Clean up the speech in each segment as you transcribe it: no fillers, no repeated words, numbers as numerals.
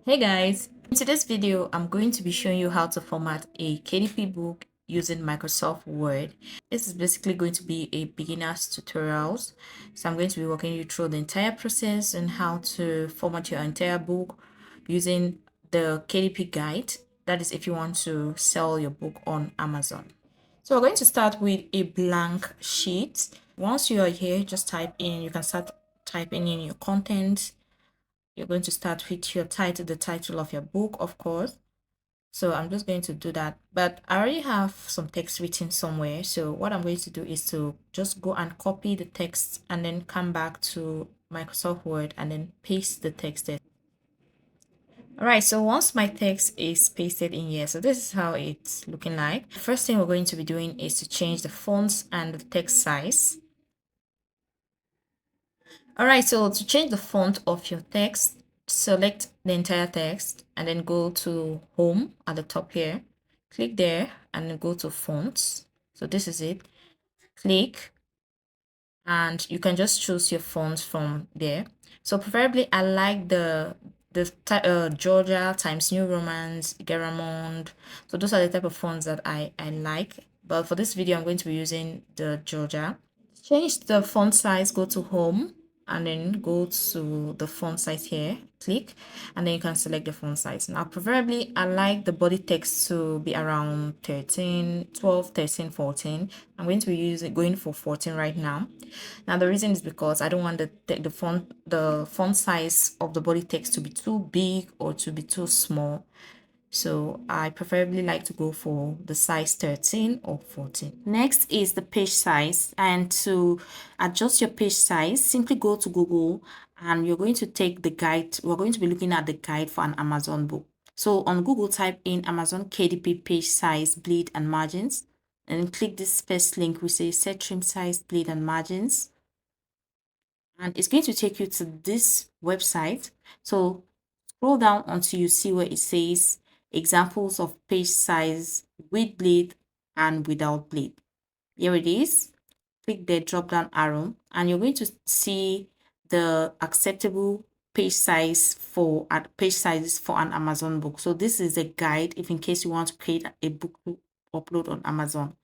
Hey guys, in today's video, I'm going to be showing you how to format a KDP book using Microsoft Word. This is basically going to be a beginner's tutorials. So I'm going to be walking you through the entire process and how to format your entire book using the KDP guide. That is if you want to sell your book on Amazon. So we're going to start with a blank sheet. Once you are here, just type in, you can start typing in your content. You're going to start with your title, the title of your book, of course. So I'm just going to do that, but I already have some text written somewhere. So what I'm going to do is to just go and copy the text and then come back to Microsoft Word and then paste the text there. All right, so once my text is pasted in here, so this is how it's looking like. The first thing we're going to be doing is to change the fonts and the text size. All right, so to change the font of your text, select the entire text and then go to home at the top here. Click there and then go to fonts. So this is it. Click and you can just choose your font from there. So preferably I like the Georgia Times New Romance, Garamond. So those are the type of fonts that I like. But for this video, I'm going to be using the Georgia. Change the font size, go to home and then go to the font size here, click, and then you can select the font size. Now preferably I like the body text to be around 13, 12, 13, 14. I'm going to be going for 14 right now. Now the reason is because I don't want the font size of the body text to be too big or to be too small. So I preferably like to go for the size 13 or 14. Next is the page size, and to adjust your page size, simply go to Google and you're going to take the guide. We're going to be looking at the guide for an Amazon book. So on Google, type in Amazon KDP page size, bleed and margins, and then click this first link which says set trim size, bleed and margins. And it's going to take you to this website. So scroll down until you see where it says examples of page size with bleed and without bleed. Here it is. Click the drop down arrow and you're going to see the acceptable page size for page sizes for an Amazon book. So this is a guide if in case you want to create a book to upload on Amazon.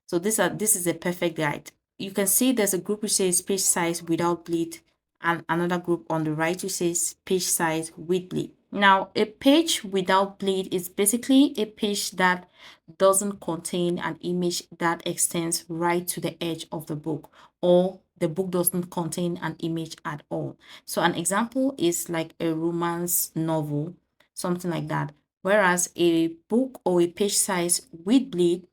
So this is a perfect guide. You can see there's a group which says page size without bleed and another group on the right which says page size with bleed. Now, a page without bleed is basically a page that doesn't contain an image that extends right to the edge of the book, or the book doesn't contain an image at all. So an example is like a romance novel, something like that. Whereas a book or a page size with bleed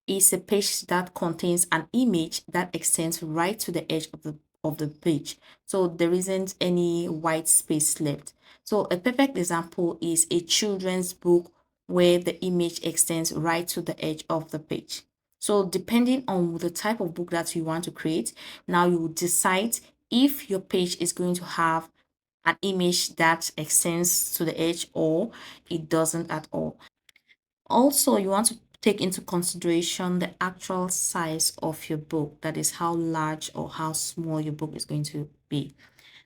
is a page that contains an image that extends right to the edge of the page. So there isn't any white space left. So a perfect example is a children's book where the image extends right to the edge of the page. So depending on the type of book that you want to create, now you will decide if your page is going to have an image that extends to the edge or it doesn't at all. Also, you want to take into consideration the actual size of your book, that is how large or how small your book is going to be.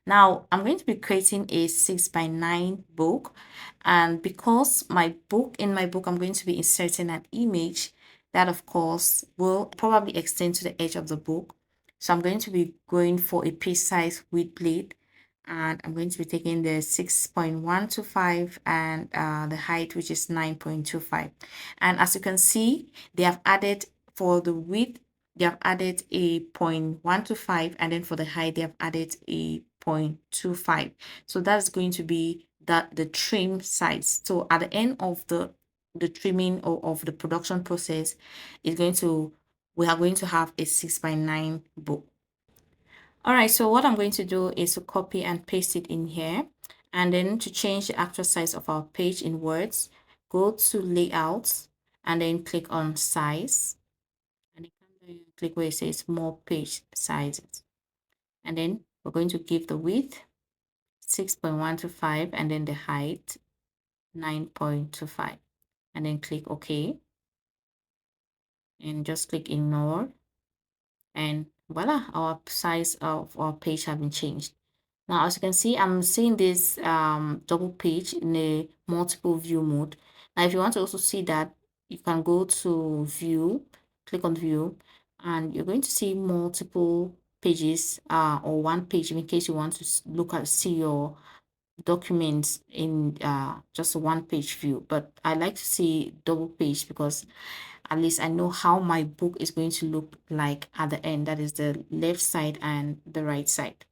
Now, I'm going to be creating a 6x9 book, and because in my book, I'm going to be inserting an image that, of course, will probably extend to the edge of the book. So I'm going to be going for a page size with bleed, and I'm going to be taking the 6.125 and the height, which is 9.25. And as you can see, they have added for the width, they have added a 0.125, and then for the height, they have added a 0.25. So that's going to be the trim size. So at the end of the trimming or of the production process, we are going to have a 6x9 book. All right, so what I'm going to do is to copy and paste it in here. And then to change the actual size of our page in words, go to layouts and then click on size. And then click where it says more page sizes. And then we're going to give the width 6.125 and then the height 9.25. And then click OK. And just click ignore. And voila, our size of our page have been changed. Now, as you can see, I'm seeing this double page in a multiple view mode. Now, if you want to also see that, you can go to view, click on view, and you're going to see multiple pages or one page in case you want to see your documents in just a one page view. But I like to see double page because at least I know how my book is going to look like at the end. That is the left side and the right side.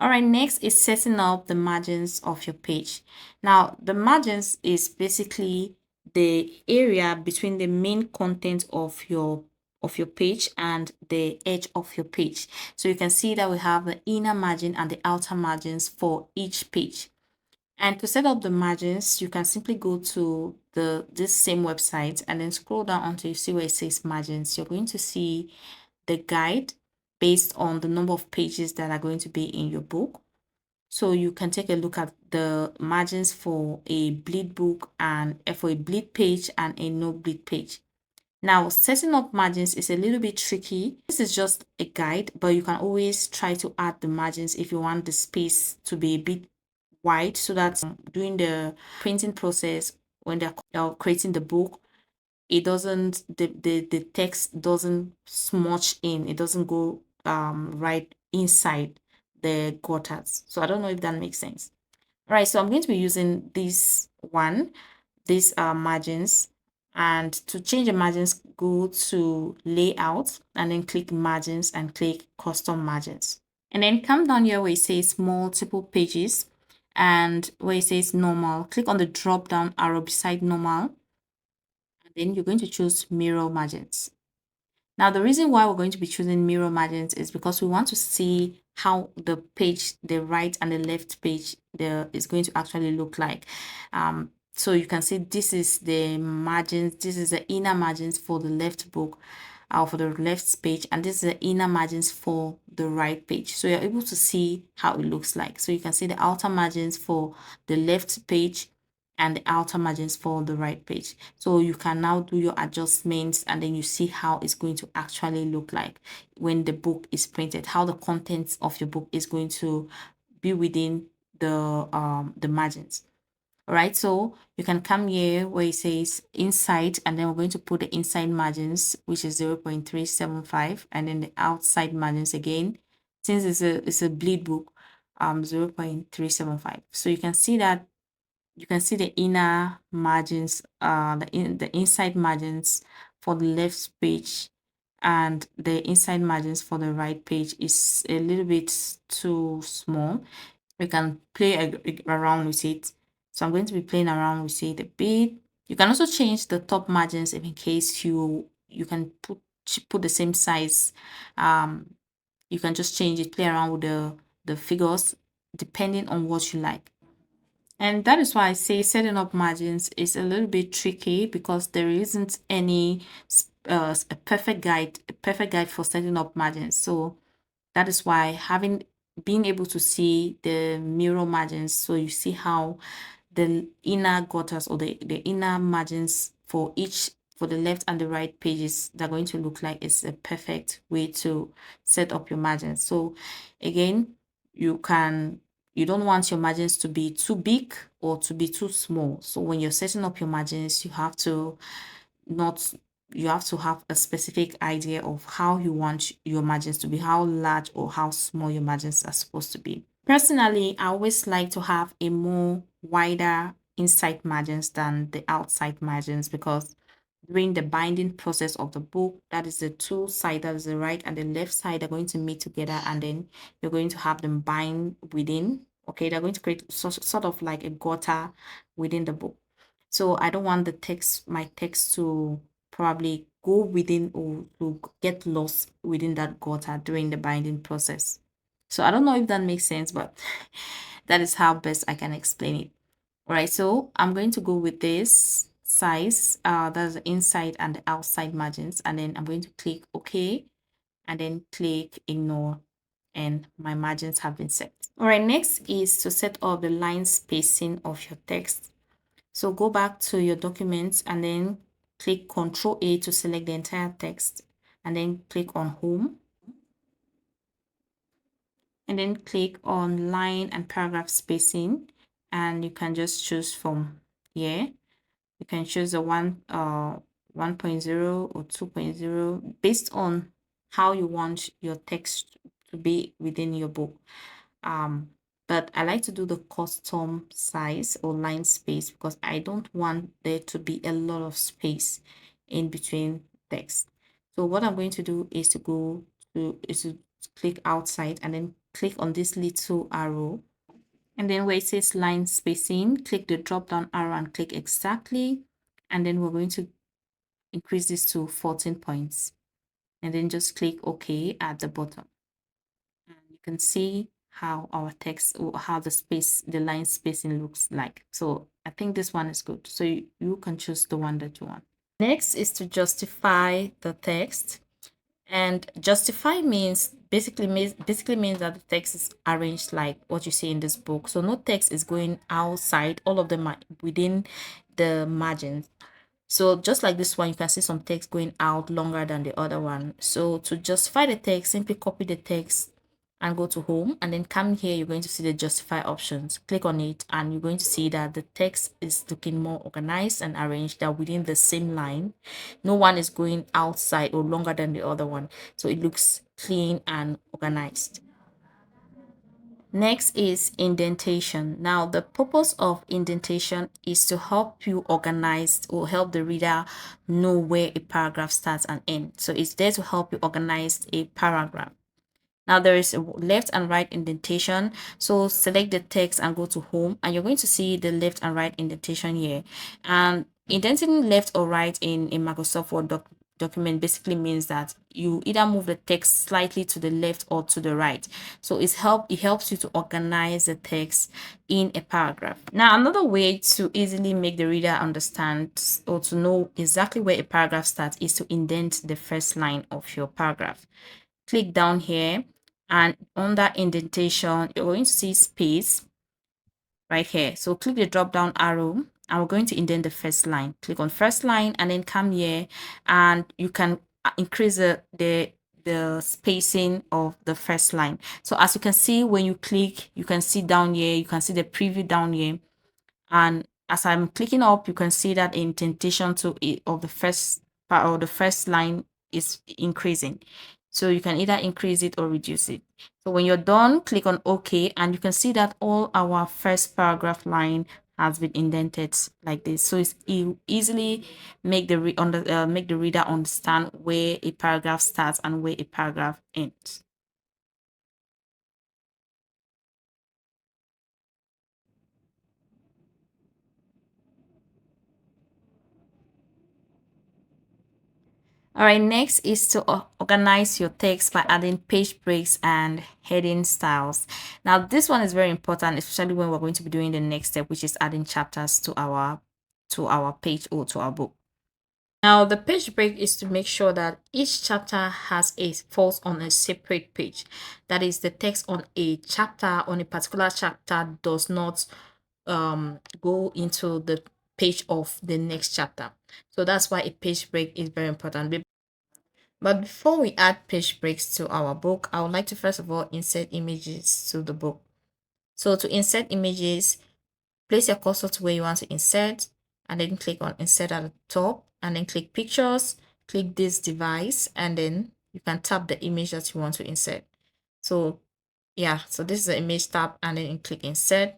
All right, next is setting up the margins of your page. Now, the margins is basically the area between the main content of your page and the edge of your page. So you can see that we have the inner margin and the outer margins for each page. And to set up the margins, you can simply go to this same website and then scroll down until you see where it says margins. You're going to see the guide based on the number of pages that are going to be in your book. So you can take a look at the margins for a bleed book and for a bleed page and a no bleed page. Now, setting up margins is a little bit tricky. This is just a guide, but you can always try to add the margins if you want the space to be a bit wide so that during the printing process, when they're creating the book, it doesn't, the text doesn't smudge in, it doesn't go right inside the gutters. So I don't know if that makes sense. All right, so I'm going to be using these margins, and to change the margins, go to layout and then click margins and click custom margins. And then come down here where it says multiple pages and where it says normal, click on the drop down arrow beside normal, and then you're going to choose mirror margins. Now, the reason why we're going to be choosing mirror margins is because we want to see how the page, the right and the left page, is going to actually look like. So you can see this is the margins, this is the inner margins for the left book, for the left page, and this is the inner margins for the right page. So you're able to see how it looks like. So you can see the outer margins for the left page and the outer margins for the right page. So you can now do your adjustments and then you see how it's going to actually look like when the book is printed, how the contents of your book is going to be within the margins. All right, so you can come here where it says inside, and then we're going to put the inside margins, which is 0.375, and then the outside margins again, since it's a bleed book, 0.375. So you can see that you can see the inner margins, the inside margins for the left page, and the inside margins for the right page is a little bit too small. We can play around with it. So I'm going to be playing around with it a bit. You can also change the top margins in case you can put the same size. You can just change it, play around with the figures depending on what you like. And that is why I say setting up margins is a little bit tricky because there isn't any a perfect guide for setting up margins. So that is why being able to see the mirror margins, so you see how the inner gutters or the inner margins for the left and the right pages they're going to look like, is a perfect way to set up your margins. So again, you don't want your margins to be too big or to be too small. So when you're setting up your margins, not you have to have a specific idea of how you want your margins to be, how large or how small your margins are supposed to be. Personally, I always like to have a more wider inside margins than the outside margins, because during the binding process of the book, that is the two sides, that is the right and the left side, are going to meet together, and then you're going to have them bind within. Okay, they're going to create sort of like a gutter within the book. So I don't want my text to probably go within or to get lost within that gutter during the binding process. So I don't know if that makes sense, but that is how best I can explain it. All right, so I'm going to go with this size, that's the inside and the outside margins, and then I'm going to click OK, and then click ignore, and my margins have been set. All right, next is to set up the line spacing of your text. So go back to your documents and then click Ctrl A to select the entire text, and then click on home. and then click on line and paragraph spacing, and you can just choose from here. You can choose a 1.0 or 2.0 based on how you want your text to be within your book. But I like to do the custom size or line space because I don't want there to be a lot of space in between text. So what I'm going to do is to click outside and then click on this little arrow, and then where it says line spacing, click the drop down arrow and click exactly, and then we're going to increase this to 14 points, and then just click OK at the bottom. And you can see how our text or how the line spacing looks like. So I think this one is good. So you can choose the one that you want. Next is to justify the text. And justify means basically means that the text is arranged like what you see in this book. So no text is going outside, all of them are within the margins. So just like this one, you can see some text going out longer than the other one. So to justify the text, simply copy the text and go to home, and then come here. You're going to see the justify options. Click on it and you're going to see that the text is looking more organized and arranged, that within the same line no one is going outside or longer than the other one, so it looks clean and organized. Next is indentation. Now, the purpose of indentation is to help you organize or help the reader know where a paragraph starts and ends. So it's there to help you organize a paragraph. Now there is a left and right indentation. So select the text and go to home, and you're going to see the left and right indentation here. And indenting left or right in a Microsoft Word document basically means that you either move the text slightly to the left or to the right. So it helps you to organize the text in a paragraph. Now another way to easily make the reader understand or to know exactly where a paragraph starts is to indent the first line of your paragraph. Click down here, and under indentation you're going to see space right here. So click the drop down arrow and we're going to indent the first line. Click on first line and then come here, and you can increase the spacing of the first line. So as you can see, when you click, you can see down here, you can see the preview down here, and as I'm clicking up, you can see that indentation to it of the first part or the first line is increasing. So you can either increase it or reduce it. So when you're done, click on OK, and you can see that all our first paragraph line has been indented like this. So it's easily make the reader understand where a paragraph starts and where a paragraph ends. All right, next is to organize your text by adding page breaks and heading styles. Now, this one is very important, especially when we're going to be doing the next step, which is adding chapters to our page or to our book. Now, the page break is to make sure that each chapter falls on a separate page. That is, the text on a particular chapter does not go into the page of the next chapter. So that's why a page break is very important. But before we add page breaks to our book, I would like to first of all insert images to the book. So to insert images, place your cursor to where you want to insert, and then click on insert at the top, and then click pictures, click this device, and then you can tap the image that you want to insert. So yeah, so this is the image tab, and then you click insert.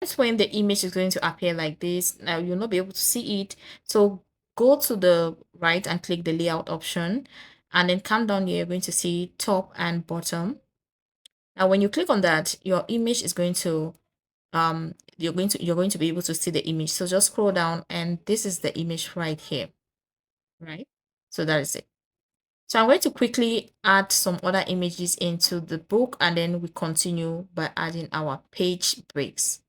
That's when the image is going to appear like this. Now you'll not be able to see it. So go to the right and click the layout option, and then come down here. You're going to see top and bottom. Now when you click on that, your image is going to you're going to be able to see the image. So just scroll down, and this is the image right here, right? So that is it. So I'm going to quickly add some other images into the book, and then we continue by adding our page breaks.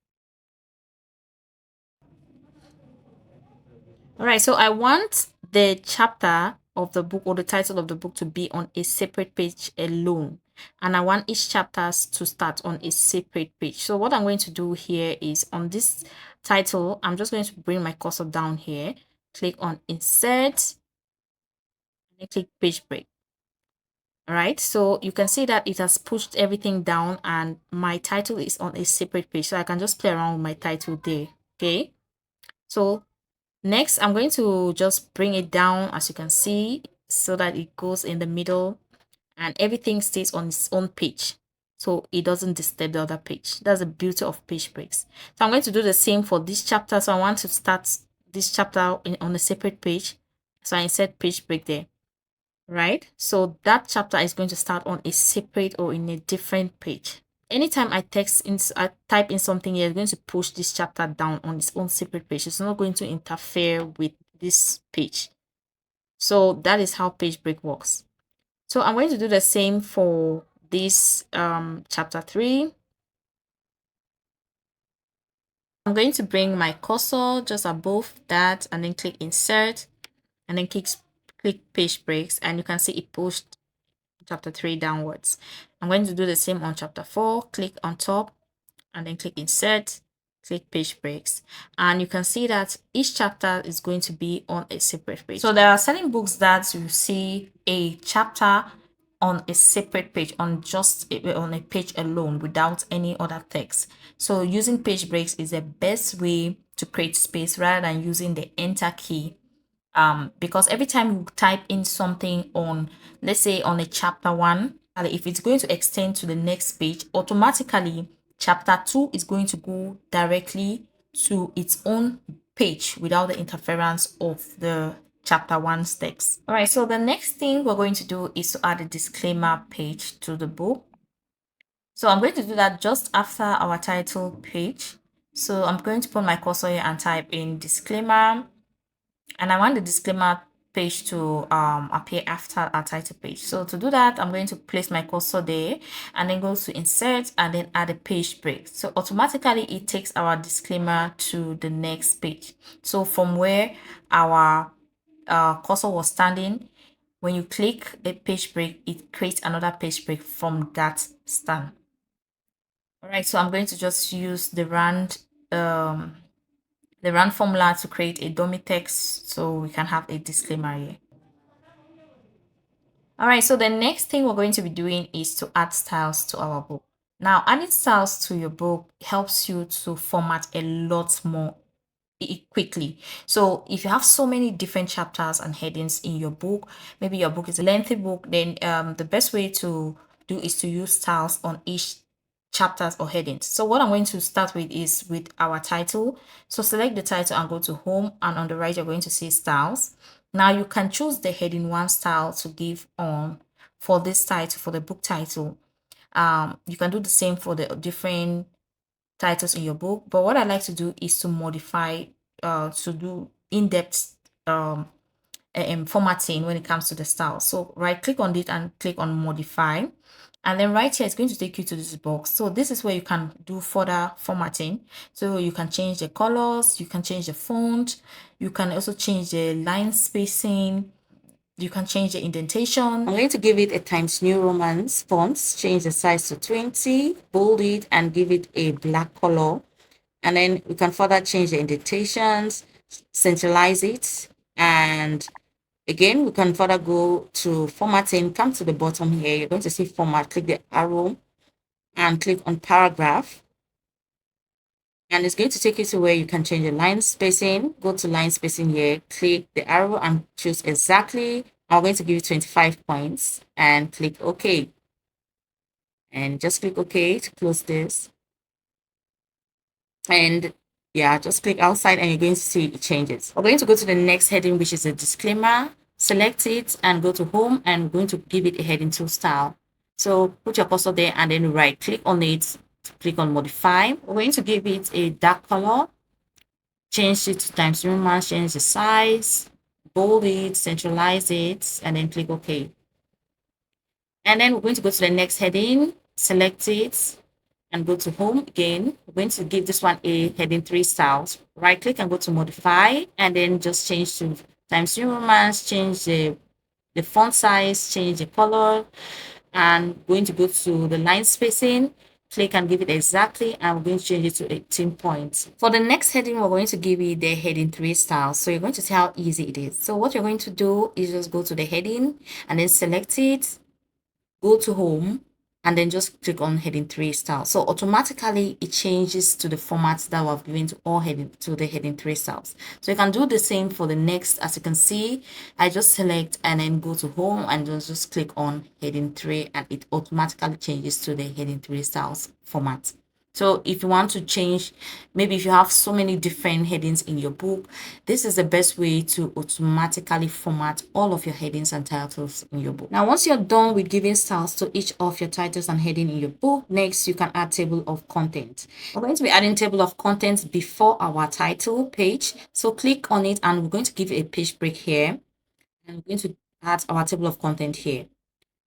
All right, so I want the chapter of the book or the title of the book to be on a separate page alone. And I want each chapters to start on a separate page. So what I'm going to do here is on this title, I'm just going to bring my cursor down here, click on insert, and then click page break. All right, so you can see that it has pushed everything down and my title is on a separate page. So I can just play around with my title there. Okay, so next I'm going to just bring it down, as you can see, so that it goes in the middle and everything stays on its own page, so it doesn't disturb the other page. That's the beauty of page breaks. So I'm going to do the same for this chapter. So I want to start this chapter on a separate page, so I insert page break there. Right, so that chapter is going to start on a separate or in a different page. Anytime I type in something here, it's going to push this chapter down on its own separate page. It's not going to interfere with this page. So that is how page break works. So I'm going to do the same for this chapter 3. I'm going to bring my cursor just above that and then click insert and then click page breaks, and you can see it pushed chapter 3 downwards. I'm going to do the same on chapter 4. Click on top and then click insert, click page breaks, and you can see that each chapter is going to be on a separate page. So there are certain books that you see a chapter on a separate page, on a page alone without any other text. So using page breaks is the best way to create space rather than using the enter key, because every time you type in something on, let's say on a chapter 1, and if it's going to extend to the next page, automatically chapter 2 is going to go directly to its own page without the interference of the chapter 1's text. All right, so the next thing we're going to do is to add a disclaimer page to the book. So I'm going to do that just after our title page. So I'm going to put my cursor here and type in disclaimer, and I want the disclaimer page to appear after our title page. So to do that, I'm going to place my cursor there and then go to insert and then add a page break. So automatically it takes our disclaimer to the next page. So from where our cursor was standing, when you click a page break, it creates another page break from that stand. All right, so I'm going to just use the rand formula to create a dummy text so we can have a disclaimer here. All right, so the next thing we're going to be doing is to add styles to our book. Now, adding styles to your book helps you to format a lot more quickly. So if you have so many different chapters and headings in your book, maybe your book is a lengthy book, then the best way to do is to use styles on each chapters or headings. So what I'm going to start with is with our title. So select the title and go to home, and on the right you're going to see styles. Now you can choose the heading 1 style to give on for this title, for the book title. You can do the same for the different titles in your book, but what I like to do is to modify, to do in-depth formatting when it comes to the style. So right click on it and click on modify, and then right here it's going to take you to this box. So this is where you can do further formatting. So you can change the colors, you can change the font, you can also change the line spacing, you can change the indentation. I'm going to give it a Times New Roman font, change the size to 20, bold it and give it a black color. And then we can further change the indentations, centralize it, and again, we can further go to formatting, come to the bottom here. You're going to see format, click the arrow and click on paragraph. And it's going to take you to where you can change the line spacing. Go to line spacing here, click the arrow and choose exactly. I'm going to give you 25 points and click OK. And just click OK to close this. And yeah, just click outside and you're going to see it changes. We're going to go to the next heading, which is a disclaimer. Select it and go to home, and we're going to give it a heading 2 style. So put your cursor there and then right click on it, click on modify. We're going to give it a dark color, change it to Times New Roman, change the size, bold it, centralize it, and then click OK. And then we're going to go to the next heading, select it, and go to home again. We're going to give this one a heading 3 styles. Right click and go to modify, and then just change to Times New Roman, change the font size, change the color, and going to go to the line spacing, click and give it exactly, and we're going to change it to 18 points. For the next heading, we're going to give it the heading 3 styles. So you're going to see how easy it is. So what you're going to do is just go to the heading and then select it, go to home, and then just click on heading 3 style. So automatically it changes to the formats that we've given to all the heading 3 styles. So you can do the same for the next. As you can see, I just select and then go to home and just click on heading 3, and it automatically changes to the heading 3 styles format. So if you want to change, maybe if you have so many different headings in your book, this is the best way to automatically format all of your headings and titles in your book. Now, once you're done with giving styles to each of your titles and heading in your book, next you can add table of content. We're going to be adding table of content before our title page. So click on it and we're going to give it a page break here. And we're going to add our table of content here.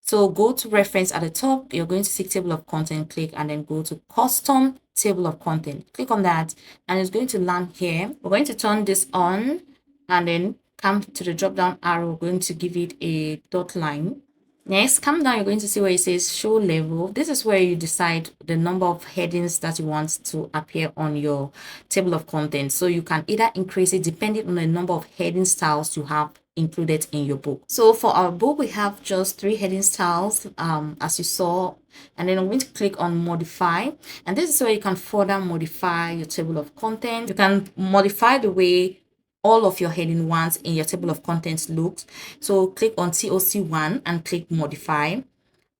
So go to reference at the top, you're going to see table of content, click, and then go to custom table of content. Click on that and it's going to land here. We're going to turn this on and then come to the drop down arrow. We're going to give it a dot line. Next, come down, you're going to see where it says show level. This is where you decide the number of headings that you want to appear on your table of content. So you can either increase it depending on the number of heading styles you have included in your book. So for our book, we have just 3 heading styles, as you saw, and then I'm going to click on modify, and this is where you can further modify your table of content. You can modify the way all of your heading ones in your table of contents looks. So click on TOC1 and click modify.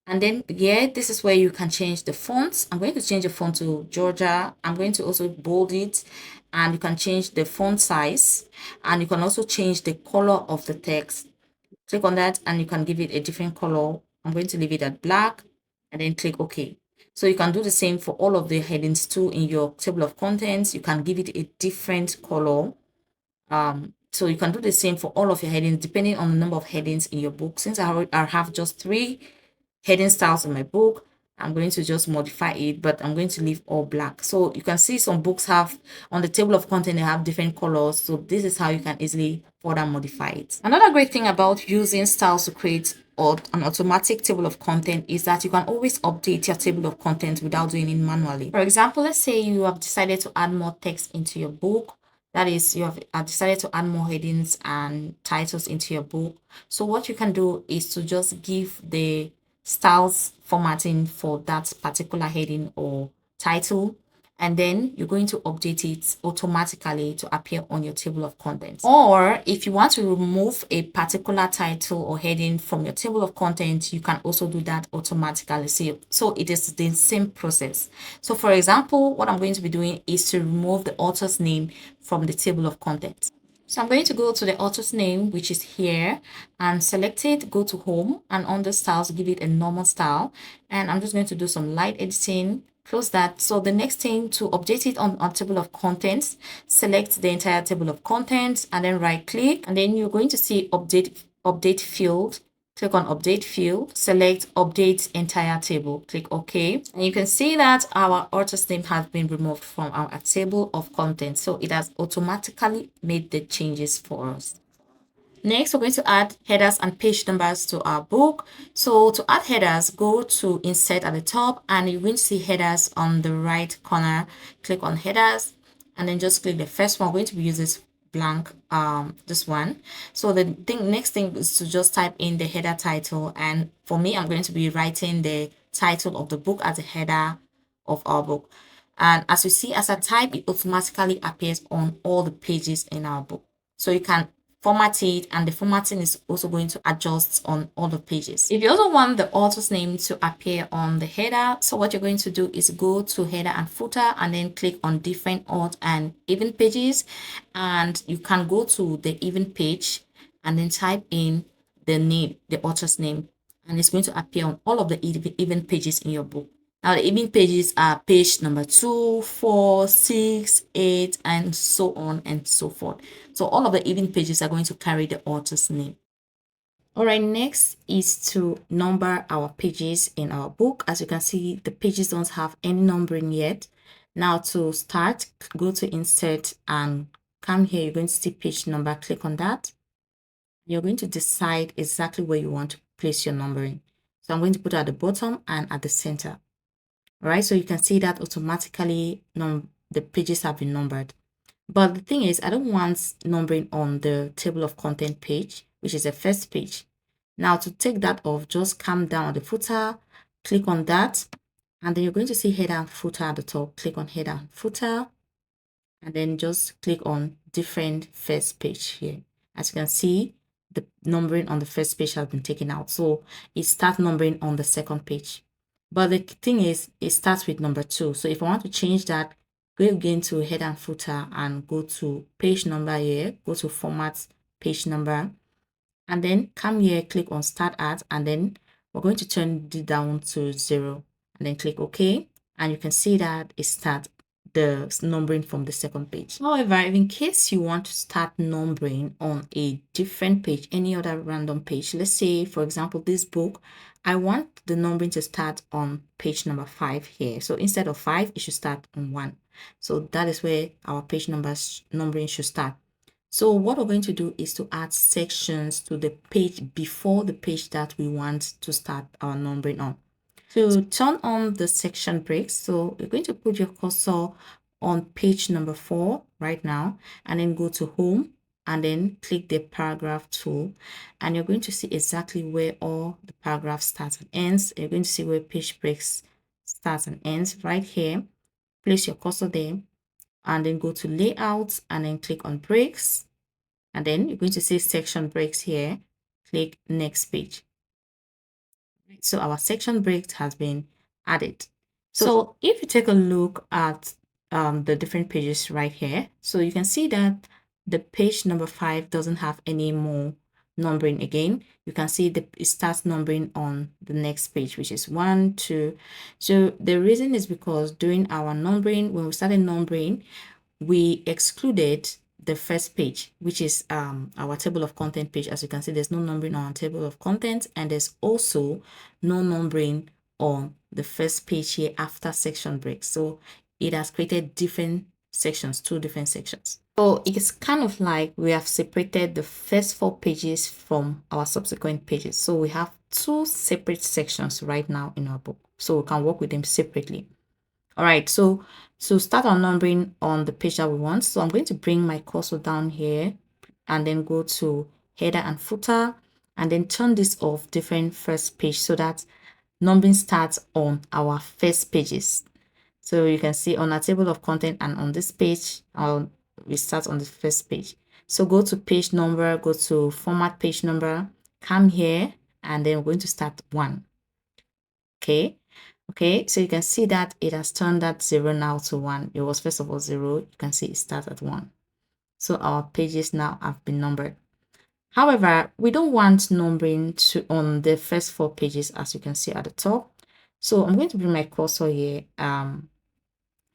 And then here, this is where you can change the fonts. I'm going to change the font to Georgia. I'm going to also bold it, and you can change the font size, and you can also change the color of the text. Click on that and you can give it a different color. I'm going to leave it at black and then click OK. So you can do the same for all of the headings too in your table of contents. You can give it a different color. So you can do the same for all of your headings depending on the number of headings in your book. Since I have just 3 heading styles in my book, I'm going to just modify it, but I'm going to leave all black. So you can see some books have on the table of content, they have different colors. So this is how you can easily further modify it. Another great thing about using styles to create an automatic table of content is that you can always update your table of content without doing it manually. For example, let's say you have decided to add more text into your book. That is, you have decided to add more headings and titles into your book. So what you can do is to just give the styles formatting for that particular heading or title, and then you're going to update it automatically to appear on your table of contents. Or if you want to remove a particular title or heading from your table of content, you can also do that automatically. So it is the same process. So for example, what I'm going to be doing is to remove the author's name from the table of contents. So I'm going to go to the author's name, which is here, and select it, go to home, and under styles, give it a normal style. And I'm just going to do some light editing, close that. So the next thing, to update it on table of contents, select the entire table of contents and then right click, and then you're going to see update field. Click on update field, select update entire table, click OK. And you can see that our author's name has been removed from our table of contents. So it has automatically made the changes for us. Next, we're going to add headers and page numbers to our book. So to add headers, go to insert at the top and you're going to see headers on the right corner. Click on headers and then just click the first one. We're going to use this blank, this one. So the next thing is to just type in the header title, and for me, I'm going to be writing the title of the book as a header of our book. And as you see, as I type, it automatically appears on all the pages in our book. So you can format it, and the formatting is also going to adjust on all the pages. If you also want the author's name to appear on the header, so what you're going to do is go to header and footer and then click on different odd and even pages, and you can go to the even page and then type in the name, the author's name, and it's going to appear on all of the even pages in your book. Now, the even pages are page number 2, 4, 6, 8, and so on and so forth. So all of the even pages are going to carry the author's name. All right, next is to number our pages in our book. As you can see, the pages don't have any numbering yet. Now to start, go to insert and come here. You're going to see page number, click on that. You're going to decide exactly where you want to place your numbering. So I'm going to put it at the bottom and at the center. All right, so you can see that automatically the pages have been numbered. But the thing is, I don't want numbering on the table of content page, which is the first page. Now to take that off, just come down on the footer, click on that, and then you're going to see header and footer at the top. Click on header and footer, and then just click on different first page here. As you can see, the numbering on the first page has been taken out. So it starts numbering on the second page. But the thing is, it starts with number 2. So if I want to change that, go again to header and footer and go to page number here, go to format page number, and then come here, click on start at, and then we're going to turn it down to 0, and then click OK, and you can see that it starts the numbering from the second page. However, in case you want to start numbering on a different page, any other random page, let's say for example this book, I want the numbering to start on page number 5 here. So instead of 5, it should start on 1. So that is where our page numbering should start. So what we're going to do is to add sections to the page before the page that we want to start our numbering on. To turn on the section breaks, so you're going to put your cursor on page number 4 right now, and then go to home, and then click the paragraph tool, and you're going to see exactly where all the paragraph starts and ends. You're going to see where page breaks starts and ends right here. Place your cursor there, and then go to layout, and then click on breaks, and then you're going to see section breaks here. Click next page. So our section break has been added. So if you take a look at the different pages right here, so you can see that the page number 5 doesn't have any more numbering again. You can see it starts numbering on the next page, which is 1, 2. So the reason is because during our numbering, when we started numbering, we excluded the first page, which is our table of content page. As you can see, there's no numbering on our table of content, and there's also no numbering on the first page here after section break. So it has created different sections, 2 different sections. So it's kind of like we have separated the first 4 pages from our subsequent pages. So we have 2 separate sections right now in our book, so we can work with them separately. All right, so start our numbering on the page that we want. So I'm going to bring my cursor down here and then go to header and footer, and then turn this off different first page so that numbering starts on our first pages. So you can see on our table of content and on this page, we start on the first page. So go to page number, go to format page number, come here, and then we're going to start 1. Okay, so you can see that it has turned that 0 now to 1. It was first of all 0. You can see it starts at 1. So our pages now have been numbered. However, we don't want numbering on the first 4 pages, as you can see at the top. So I'm going to bring my cursor here.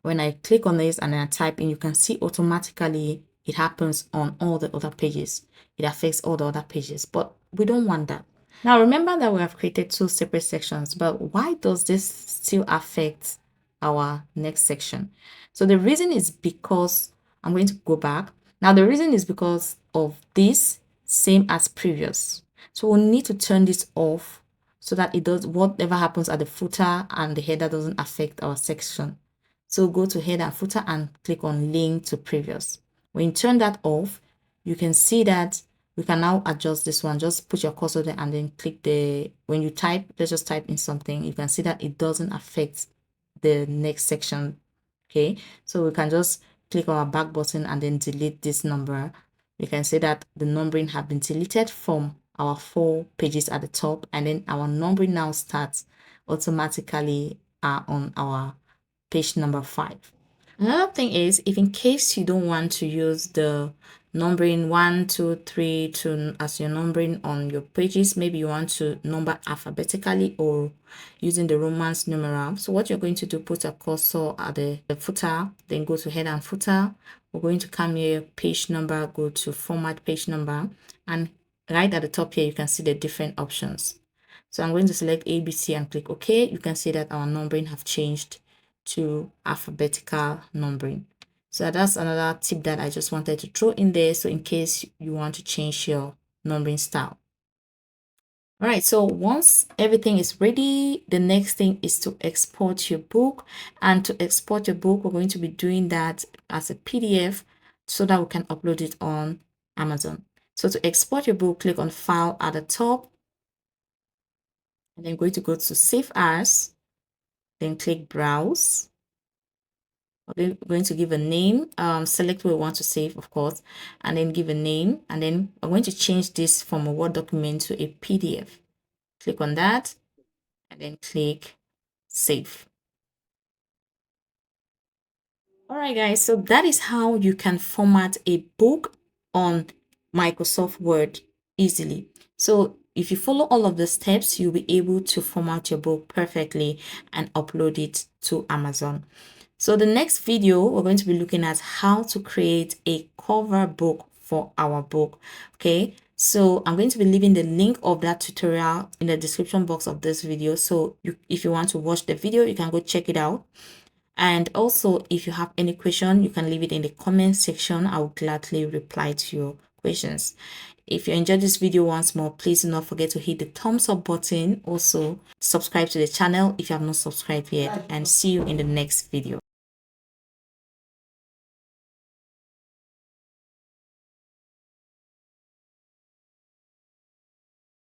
When I click on this and then I type in, you can see automatically it happens on all the other pages. It affects all the other pages, but we don't want that. Now remember that we have created 2 separate sections, but why does this still affect our next section? So the reason is because, I'm going to go back. Now the reason is because of this, same as previous. So we'll need to turn this off so that it does, whatever happens at the footer and the header doesn't affect our section. So go to header and footer and click on link to previous. When you turn that off, you can see that we can now adjust this one. Just put your cursor there and then click when you type, let's just type in something. You can see that it doesn't affect the next section. Okay, so we can just click on our back button and then delete this number. You can see that the numbering have been deleted from our 4 pages at the top, and then our numbering now starts automatically on our page number 5. Another thing is, if in case you don't want to use the numbering 1, 2, 3 as your numbering on your pages, maybe you want to number alphabetically or using the Romance numeral. So what you're going to do, put a cursor at the footer, then go to header and footer. We're going to come here, page number, go to format page number, and right at the top here, you can see the different options. So I'm going to select ABC and click OK. You can see that our numbering have changed to alphabetical numbering. So that's another tip that I just wanted to throw in there, so in case you want to change your numbering style. All right, so once everything is ready, the next thing is to export your book. And to export your book, we're going to be doing that as a PDF so that we can upload it on Amazon. So to export your book, click on File at the top, and then going to go to Save As, then click Browse. We're going to give a name, select where we want to save, of course, and then give a name, and then I'm going to change this from a Word document to a PDF. Click on that, and then click Save. All right, guys, so that is how you can format a book on Microsoft Word easily. So if you follow all of the steps, you'll be able to format your book perfectly and upload it to Amazon. So the next video, we're going to be looking at how to create a cover book for our book. Okay, so I'm going to be leaving the link of that tutorial in the description box of this video. So if you want to watch the video, you can go check it out. And also, if you have any question, you can leave it in the comment section. I will gladly reply to your questions. If you enjoyed this video once more, please do not forget to hit the thumbs up button. Also, subscribe to the channel if you have not subscribed yet, and see you in the next video.